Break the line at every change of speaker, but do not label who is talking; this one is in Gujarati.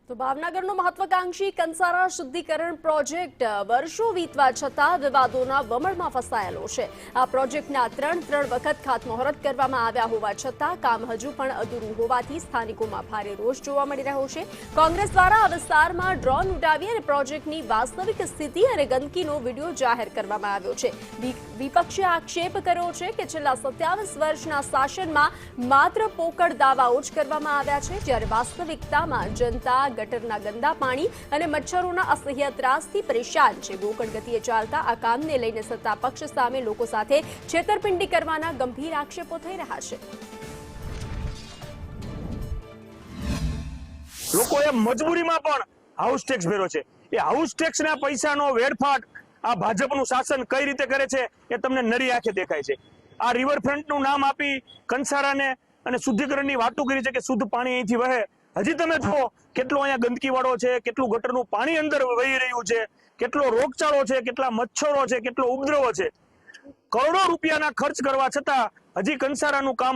તો ભાવનગરનો મહત્વાકાંક્ષી કંસારા શુદ્ધિકરણ પ્રોજેક્ટ વર્ષો વીતવા છતાં વિવાદોના વમળમાં ફસાયેલો છે। આ પ્રોજેક્ટના ત્રણ વખત ખાતમુહૂર્ત કરવામાં આવ્યા હોવા છતાં કામ હજુ પણ અધૂરું હોવાથી સ્થાનિકોમાં ભારે રોષ જોવા મળી રહ્યો છે। કોંગ્રેસ દ્વારા આ વિસ્તારમાં ડ્રોન ઉડાવી અને પ્રોજેક્ટની વાસ્તવિક સ્થિતિ અને ગંદકીનો વિડીયો જાહેર કરવામાં આવ્યો છે। વિપક્ષે આક્ષેપ કર્યો છે કે છેલ્લા 27 વર્ષના શાસનમાં માત્ર પોકળ દાવાઓ જ કરવામાં આવ્યા છે, જ્યારે વાસ્તવિકતામાં જનતા ગટરના ગંદા પાણી અને મચ્છરોના અસહ્ય ત્રાસથી પરેશાન છે। ગોકળ ગતિએ ચાલતા આ કામને લઈને સત્તા પક્ષ સામે લોકો સાથે છેતરપિંડી કરવાના ગંભીર આક્ષેપો થઈ રહ્યા છે।
લોકોએ મજબૂરીમાં પણ હાઉસ ટેક્સ ભર્યો છે। એ હાઉસ ટેક્સના પૈસાનો વેડફાટ આ ભાજપનું શાસન કઈ રીતે કરે છે એ તમને નરી આંખે દેખાય છે। આ રિવરફ્રન્ટનું નામ આપી કંસારાને અને શુદ્ધિકરણની વાતો કરી છે કે શુદ્ધ પાણી અહીંથી વહે। હજી તમે જુઓ કેટલો અહીંયા ગંદકી વાળો છે, કેટલું ગટરનું પાણી અંદર વહી રહ્યું છે, કેટલો રોગચાળો છે, કેટલા મચ્છરો છે, કેટલો ઉપદ્રવ છે। કરોડો રૂપિયાના ખર્ચ કરવા છતાં હજી કંસારાનું કામ